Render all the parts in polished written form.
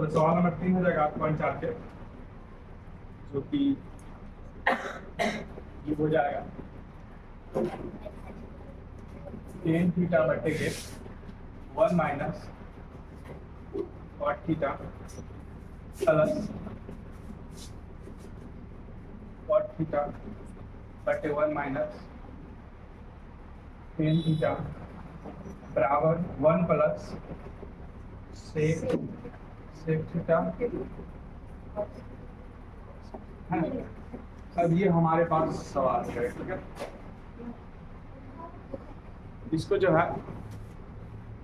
तो सवाल नंबर 3 हो जाएगा 8.4 के, जो कि ये हो जाएगा tan थीटा बटे के 1 minus cot theta plus cot theta बटे 1 माइनस tan थीटा बराबर 1 प्लस sec थीटा है। अब ये हमारे पास सवाल है, ठीक है। इसको जो है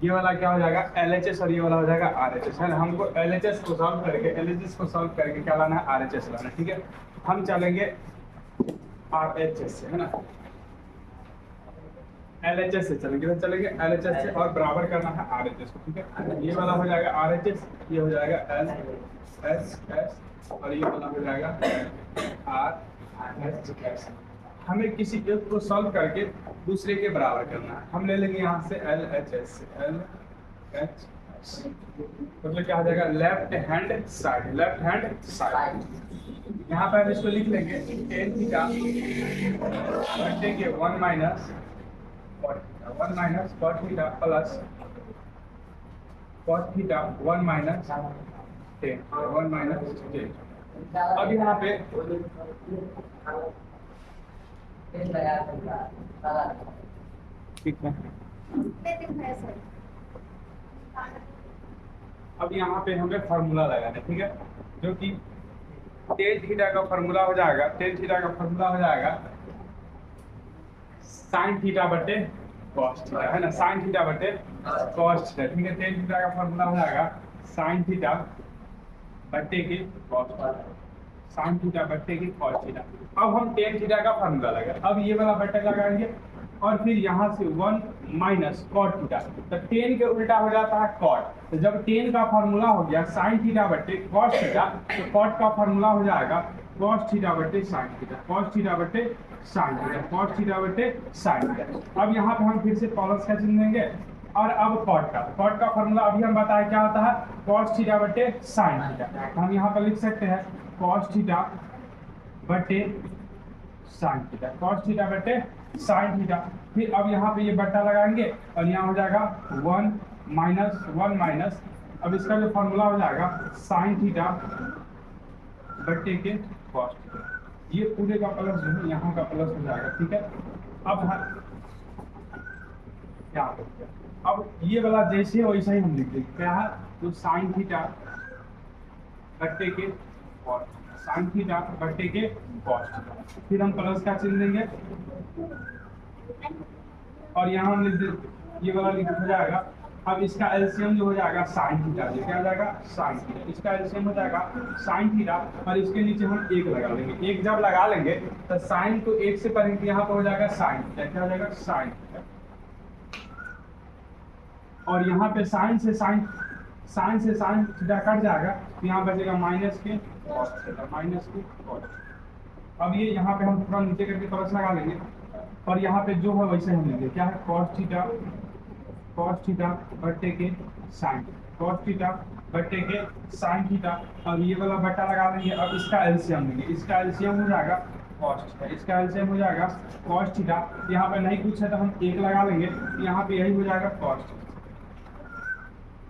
ये वाला क्या हो जाएगा LHS और ये वाला हो जाएगा RHS, है ना। हमको LHS को सॉल्व करके क्या लाना है, RHS लाना है, ठीक है। हम चलेंगे RHS से, है ना। LHS से चलेंगे LHS से और बराबर करना है RHS को, ठीक है। ये वाला हो जाएगा RHS, ये हो जाएगा LHS और ये वाला हो जाएगा RHS। हमें किसी एक को सॉल्व करके दूसरे के बराबर करना है। हम ले लेंगे यहाँ से LHS से LHS, मतलब क्या हो जाएगा लेफ्ट हैंड साइड। यहाँ पर हम इसको लिख लेंगे tan थीटा बटे के 1 minus cot theta plus cot theta 1 minus tan। अब यहाँ पे ठीक है, अब यहाँ पे हमें फार्मूला लगाना है, ठीक है, जो कि tan थीटा का फार्मूला हो जाएगा sin थीटा बटे cos थीटा, है ना। sin थीटा बटे cos थीटा, ठीक है। tan थीटा का फार्मूला हो जाएगा sin थीटा बटे के cos थीटा, sin थीटा बटे के cos थीटा। अब हम tan थीटा का फार्मूला लगाएंगे। अब ये वाला बटे लगाएंगे और फिर यहाँ से 1 माइनस cot थीटा, तो tan के उल्टा हो जाता है cot। तो जब tan का फार्मूला हो गया sin थीटा बटे cos थीटा, तो cot का फार्मूला हो जाएगा cos थीटा बटे sin थीटा, cos थीटा बटे sin थीटा। अब यहाँ पे हम फिर से प्लस का चिन्ह देंगे और अब cot का फार्मूला अभी हम बताए क्या होता है cos थीटा बटे sin थीटा। हम यहाँ पर लिख सकते हैं cos थीटा बटे sin थीटा, cos थीटा बटे sin थीटा। फिर अब यहाँ पे ये बट्टा लगाएंगे और यहाँ हो जाएगा 1 माइनस, अब इसका जो फार्मूला हो जाएगा sin थीटा बटे के cos थीटा। ये पूरे का प्लस जो है यहाँ का प्लस हो जाएगा, ठीक है। अब क्या अब ये वाला जैसे वैसा ही हम लिख देंगे, क्या है तो sin थीटा बटे के cos, sin थीटा बटे के cos थीटा। फिर हम प्लस का चिन्ह देंगे और यहाँ हम लिख दे ये वाला लिख हो जाएगा। अब इसका एलसीएम जो हो जाएगा sin थीटा, ये क्या हो जाएगा sin थीटा, इसका एलसीएम हो जाएगा sin थीटा और इसके नीचे हम 1 लगा लेंगे। 1 जब लगा लेंगे तो sin को 1 से पढ़ेंगे, यहाँ पर हो जाएगा sin थीटा, क्या हो जाएगा sin थीटा। और यहाँ पे sin से sin थीटा कट जाएगा, तो यहाँ बचेगा माइनस के cos। अब ये यहाँ पे हम पूरा नीचे करके प्लस लगा लेंगे और यहाँ पे जो है वैसे हम लेंगे, क्या है cos थीटा बटे के sin, cos थीटा बटे के sin थीटा। अब ये वाला बट्टा लगा लेंगे। अब इसका एलसीएम लेंगे, इसका एलसीएम हो जाएगा cos थीटा, इसका एलसीएम हो जाएगा cos थीटा। यहाँ पे नहीं कुछ है तो हम 1 लगा लेंगे, यहाँ पे यही हो जाएगा cos थीटा।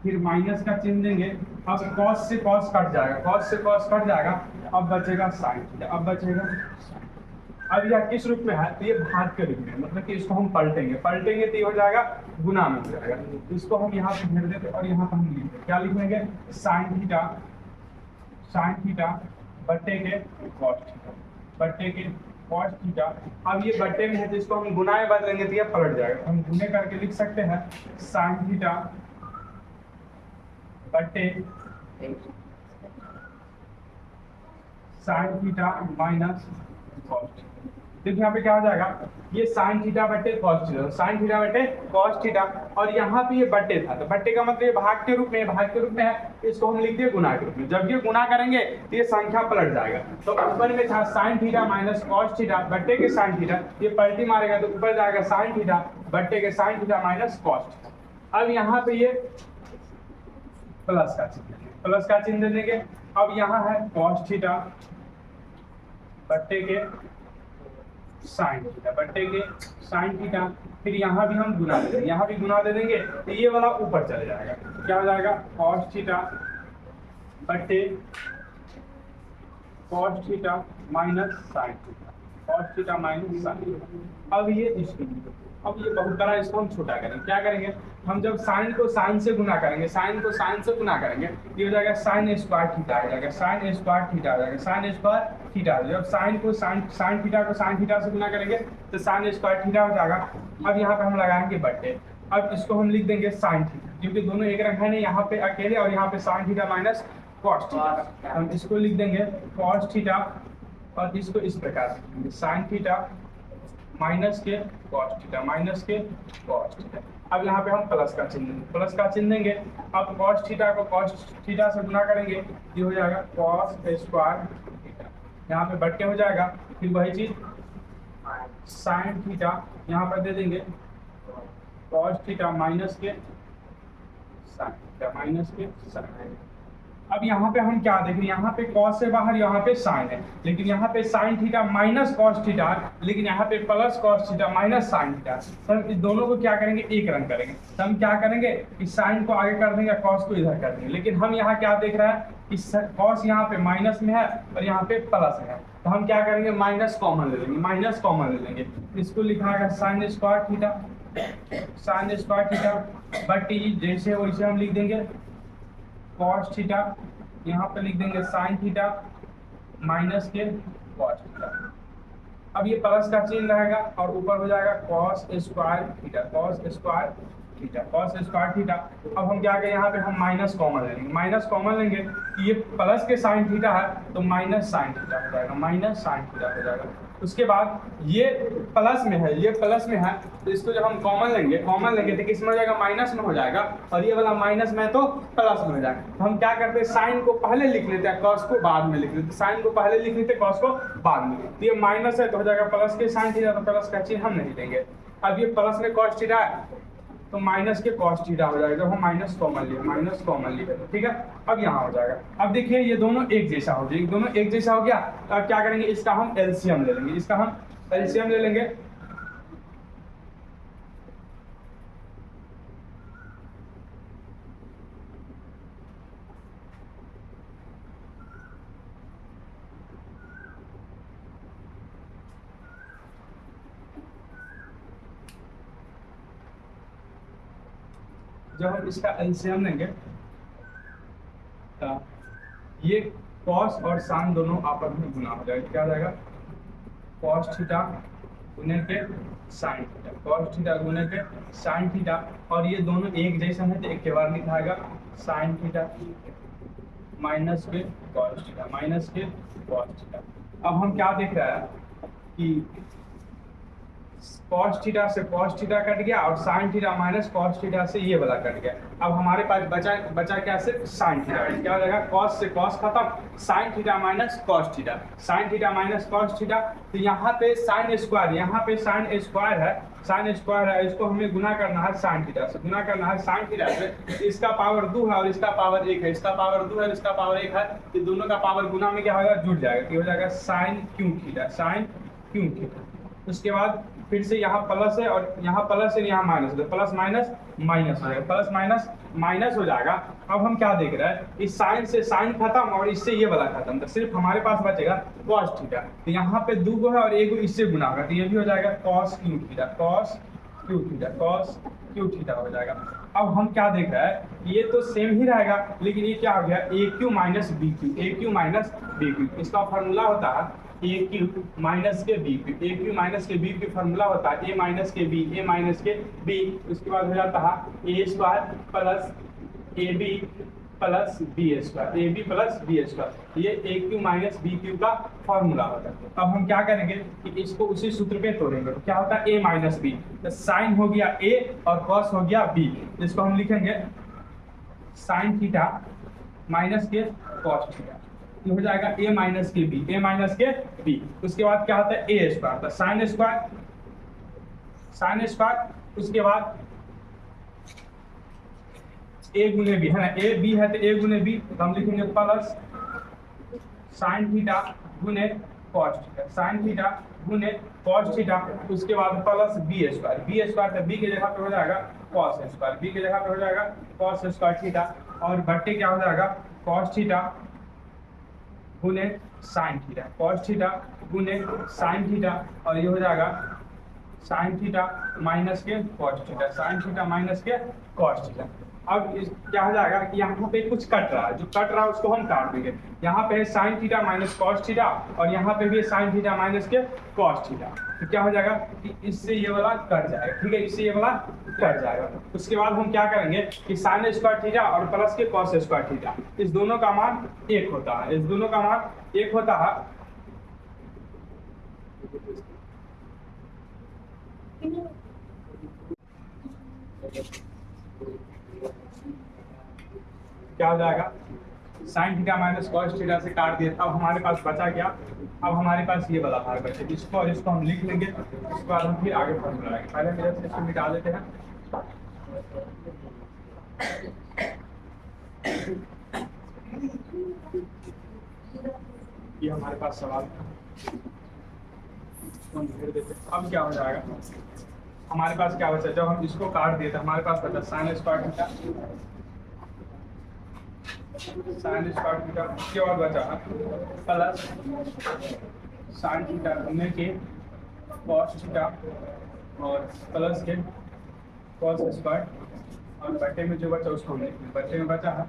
फिर माइनस का चिन्ह देंगे। अब cos से cos कट जाएगा, अब बचेगा sin थीटा, अब बचेगा। अब यह किस रूप में है तो ये भाग के रूप में, मतलब कि इसको हम पलटेंगे तो ये हो जाएगा गुना में हो जाएगा। इसको हम यहाँ पे घेर देते और यहाँ पर हम लिख देंगे, क्या लिख लेंगे sin थीटा बटे के cos थीटा। अब ये बटे में है तो इसको हम गुना में बदलेंगे तो ये पलट जाएगा। हम गुने करके लिख सकते हैं sin थीटा बटे sin theta minus cos theta. देखिए यहाँ पे क्या हो जाएगा, ये sin थीटा बटे cos थीटा, और यहाँ पे ये बटे था, तो बटे का मतलब ये भाग के रूप में है, इसको हम लिख दिए गुना के रूप में। जब ये गुना करेंगे तो ये संख्या पलट जाएगा। तो ऊपर में था sin theta minus cos theta बटे के sin थीटा, ये पलटी मारेगा तो ऊपर जाएगा sin थीटा बटे के sin theta minus cos theta. अब यहाँ पे ये प्लस का चिन्ह प्लस का चिन्ह दे देंगे। अब यहाँ है कॉस थीटा बट्टे के साइन थीटा, बट्टे के साइन थीटा। फिर यहाँ भी हम गुना दे देंगे, यहाँ भी गुना दे देंगे तो ये वाला ऊपर चले जाएगा, क्या हो जाएगा कॉस थीटा बट्टे cos theta minus sine theta, cos theta minus sine theta. अब ये इसको, अब ये बहुत बड़ा, इसको हम छोटा करेंगे। क्या करेंगे हम, जब साइन को साइन से गुना करेंगे, साइन को साइन से गुना करेंगे, ये हो जाएगा साइन स्क्वायर थीटा हो जाएगा, साइन स्क्वायर थीटा हो जाएगा, साइन स्क्वायर थीटा। जब साइन को साइन थीटा को साइन थीटा से गुना करेंगे तो साइन स्क्वायर थीटा हो जाएगा। अब यहाँ पे हम लगाएंगे बट्टे, अब इसको हम लिख देंगे साइन थीटा, क्योंकि दोनों एक रंग है नहीं, यहाँ पे अकेले और यहाँ पे sine theta minus cos theta. हम इसको लिख देंगे कॉस थीटा और इसको इस प्रकार से साइन थीटा माइनस के कॉस थीटा, माइनस के कॉस थीटा। अब यहाँ पे हम प्लस का चिन्ह देंगे, प्लस का चिन्ह देंगे। अब कॉस थीटा को कॉस थीटा से गुना करेंगे, ये हो जाएगा कॉस स्क्वायर थीटा, यहाँ पे बट्टे हो जाएगा। फिर वही चीज साइन थीटा यहाँ पर दे देंगे कॉस थीटा माइनस के साइन थीटा, माइनस के साइन। अब यहाँ पे हम क्या देखें, यहाँ पे कॉस से बाहर यहाँ पे साइन है, लेकिन यहाँ पे sine theta minus cos theta, लेकिन यहाँ पे plus cos theta minus sine theta. तो हम इस दोनों को क्या करेंगे, एक रंग करेंगे। तो हम क्या करेंगे कि साइन को आगे कर देंगे, कॉस को इधर कर देंगे। लेकिन हम यहाँ क्या देख रहे हैं कि कॉस यहाँ पे माइनस में है और यहाँ पे प्लस में है, तो हम क्या करेंगे माइनस कॉमन ले लेंगे, माइनस कॉमन ले लेंगे। इसको लिखा है sine square theta, sine square theta but जैसे वैसे हम लिख देंगे कॉस थीटा, यहाँ पे लिख देंगे साइन थीटा माइनस के कॉस थीटा। अब ये प्लस का चिन्ह रहेगा और ऊपर हो जाएगा cos square theta, cos square theta, cos square theta. अब हम क्या करें, यहाँ पे हम माइनस कॉमन ले लेंगे, माइनस कॉमन लेंगे, ये प्लस के साइन थीटा है तो माइनस साइन थीटा हो जाएगा, माइनस साइन थीटा हो जाएगा। उसके बाद ये प्लस में है, ये प्लस में है, तो इसको जब हम कॉमन लेंगे, कॉमन लेंगे तो किस में हो जाएगा, माइनस में हो जाएगा, और ये वाला माइनस में तो प्लस में हो जाएगा। तो हम क्या करते हैं, साइन को पहले लिख लेते हैं, कॉस को बाद में लिख लेते हैं, साइन को पहले लिख लेते हैं, कॉस को बाद में। तो ये माइनस है तो हो जाएगा प्लस के साइन थीटा, तो प्लस का चिन्ह हम नहीं देंगे। अब ये प्लस में कॉस थीटा है तो माइनस के कॉस थीटा हो जाएगा, जब हम माइनस कॉमन लिए, माइनस कॉमन लिए, ठीक है। अब यहाँ हो जाएगा, अब देखिए ये दोनों एक जैसा हो जाएगा, दोनों एक जैसा हो गया। अब क्या करेंगे, इसका हम एलसीएम ले लेंगे, इसका हम एलसीएम ले लेंगे। जब हम इसका एलसीएम लेंगे तो ये कॉस और साइन दोनों आपस में गुना हो जाएगा, क्या हो जाएगा कॉस थीटा गुने के साइन थीटा, कॉस थीटा गुने के साइन थीटा। और ये दोनों एक जैसा है तो एक के बार लिखाएगा साइन थीटा माइनस के कॉस थीटा, माइनस के कॉस थीटा। अब हम क्या देख रहे हैं कि कॉस थीटा से कॉस थीटा कट गया और sine theta minus cos theta से ये वाला कट गया। अब हमारे पास बचा क्या, सिर्फ साइन थीटा। क्या हो जाएगा, कॉस से कॉस खत्म, sine theta minus cos theta, sine theta minus cos theta. तो यहाँ पे साइन स्क्वायर, यहाँ पे साइन स्क्वायर है, साइन स्क्वायर है, इसको हमें गुना करना है साइन थीटा से, गुना करना है साइन थीटा से। इसका पावर 2 है और इसका पावर 1 है, इसका पावर 2 है और इसका पावर 1 है, तो दोनों का पावर गुना में क्या होगा, जुड़ जाएगा, क्या हो जाएगा sine cube theta, sine cube theta. उसके बाद फिर से यहाँ प्लस है और यहाँ प्लस है, यहाँ माइनस है, प्लस माइनस माइनस हो जाएगा, प्लस माइनस माइनस हो जाएगा। अब हम क्या देख रहे हैं, इस साइन से साइन खत्म और इससे ये वाला खत्म, तो सिर्फ हमारे पास बचेगा कॉस थीटा। तो यहाँ पे 2 है और 1 इससे गुना होगा, तो ये भी हो जाएगा cos Q theta, cos Q theta, cos Q theta हो जाएगा। अब हम क्या देख रहे हैं, ये तो सेम ही रहेगा, लेकिन ये क्या हो गया, A cube minus B cube, A cube minus B cube. इसका फॉर्मूला होता है ए क्यू माइनस के B cube, A cube minus के बी क्यू फॉर्मूला होता है ए माइनस के बी, ए माइनस के बी। उसके बाद हो जाता है A square plus A B plus B square, A B plus B square. ये A cube minus B cube का फॉर्मूला होता है। अब हम क्या करेंगे कि इसको उसी सूत्र पे तोड़ेंगे, तो क्या होता है ए माइनस बी, तो साइन हो गया ए और कॉस हो गया बी। इसको हम लिखेंगे साइन थीटा माइनस के कॉस थीटा, ये हो जाएगा ए माइनस के बी, ए माइनस के बी। उसके बाद क्या होता है ए स्क्वायर, तो साइन स्क्वायर, साइन स्क्वायर। उसके बाद ए गुने बी है ना, ए बी है तो ए गुने बी, तो हम लिखेंगे प्लस साइन थीटा गुने कॉस थीटा, साइन थीटा गुने कॉस थीटा, उसके बाद plus B square, B square तो बी की जगह पे हो जाएगा कॉस स्क्वायर, बी की जगह पे हो जाएगा कॉस स्क्वायर थीटा, और बट्टे क्या हो जाएगा कॉस थीटा गुने साइन थीटा, कॉस थीटा गुने साइन थीटा, और ये हो जाएगा साइन थीटा माइनस के cos theta, sine theta minus के कॉस थीटा। अब क्या हो जाएगा कि यहाँ पे कुछ कट रहा है, जो कट रहा है उसको हम काट देंगे। यहाँ पे है sine theta minus cos theta, और यहाँ पे भी है साइन थीटा माइनस के कॉस थीटा, तो क्या हो जाएगा कि इससे ये वाला कट जाएगा, ठीक है, इससे ये वाला कट जाएगा। उसके बाद हम क्या करेंगे कि साइन स्क्वायर थीटा और प्लस के कॉस स्क्वायर थीटा, इस दोनों का मान एक होता है, इस दोनों का मान एक होता है। क्या हो जाएगा sine theta minus cos theta से काट दिया, अब हमारे पास बचा क्या, अब हमारे पास ये वाला भाग बचे, इसको हम लिख लेंगे, उसके बाद हम फिर आगे फॉर्मूला लगाएंगे। पहले मेरे से इसको मिटा लेते हैं। ये हमारे पास सवाल हम घेर देते हैं। अब क्या हो जाएगा हमारे पास क्या बचा, जब हम इसको काट दिए तो हमारे पास बचा sine square theta, sine square theta, उसके बाद बचा प्लस साइन थीटा गुने के कॉस थीटा और प्लस के कॉस स्क्वायर, और बटे में जो बचा उसको हम लिख लें, बटे में बचा है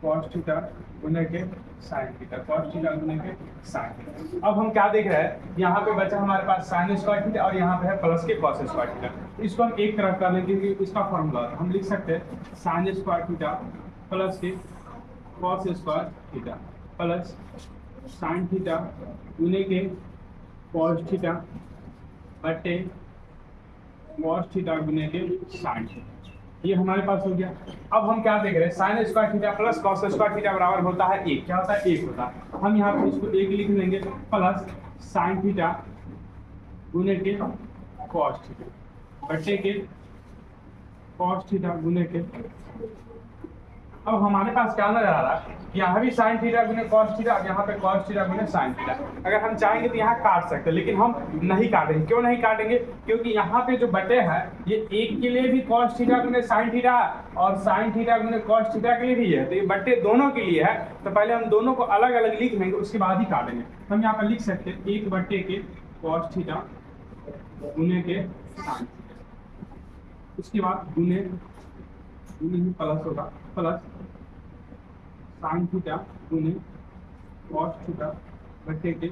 कॉस थीटा गुने के साइन थीटा, कॉस थीटा गुने के साइन थीटा। अब हम क्या देख रहे हैं, यहाँ पे बचा हमारे पास साइन स्क्वायर थीटा और यहाँ पे है प्लस के कॉस स्क्वायर थीटा, इसको हम एक तरफ कर लेंगे क्योंकि इसका फॉर्मूला हम लिख सकते हैं साइन स्क्वायर थीटा प्लस के cos square theta plus sine theta गुने के कॉस थीटा बटे कॉस थीटा गुने के साइन थीटा, ये हमारे पास हो गया। अब हम क्या देख रहे हैं, sine square theta plus cos square theta बराबर होता है एक, क्या होता है एक होता है, हम यहाँ पे इसको एक लिख लेंगे प्लस साइन थीटा गुने के कॉस थीटा बटे के कॉस थीटा गुने के। अब हमारे पास क्या नजर आ रहा है, यहाँ भी साइन थीटा गुने कॉस थीटा, यहाँ पे कॉस थीटा गुने साइन थीटा। अगर हम चाहेंगे तो यहाँ काट सकते हैं, लेकिन हम नहीं काटेंगे। क्यों नहीं काटेंगे, क्योंकि यहाँ पे जो बटे है ये एक के लिए भी कॉस थीटा गुने साइन थीटा और साइन थीटा गुने कॉस थीटा के लिए भी है, तो ये बटे दोनों के लिए है, तो पहले हम दोनों को अलग अलग लिख लेंगे, उसके बाद ही काटेंगे। तो हम यहाँ पर लिख सकते हैं एक बटे के कॉस थीटा गुने के साइन थीटा, उसके बाद गुने प्लस होगा प्लस साइन थीटा गुने कॉस थीटा बटे के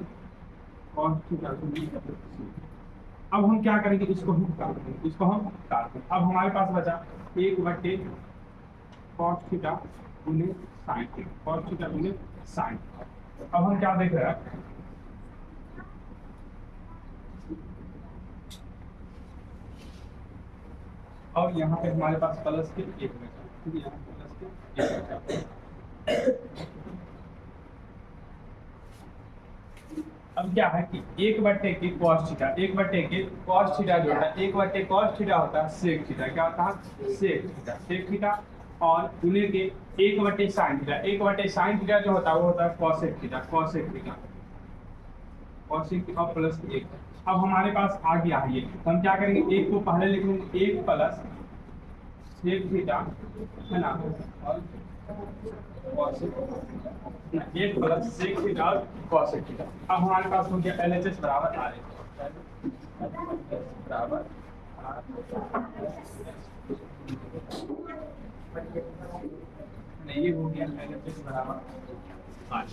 कॉस थीटा गुने। अब हम क्या करेंगे, इसको हम काट देंगे, इसको हम काट देंगे। अब हमारे पास बचा एक बटे कॉस थीटा गुने साइन थीटा, कॉस थीटा गुने साइन। अब हम क्या देख रहे हैं, और यहाँ पे हमारे पास प्लस के एक बचा, यहाँ प्लस के एक बचा। अब क्या है कि एक बटे के कॉस थीटा, एक बटे के कॉस थीटा जो है, एक बटे कॉस थीटा होता है सेक थीटा, क्या होता है सेक थीटा, सेक थीटा, और गुने के एक बटे साइन थीटा, एक बटे साइन थीटा जो होता है वो होता है cosec theta, cosec theta, cosec और प्लस एक। अब हमारे पास आ गया है ये, तो हम क्या करेंगे, एक को पहले लिखेंगे एक प्लस सेक थीटा है ना, और एक प्लस सेक थीटा और कॉसेक थीटा। अब हमारे पास हो गया LHS बराबर आर बराबर नहीं, ये हो गया LHS बराबर आर।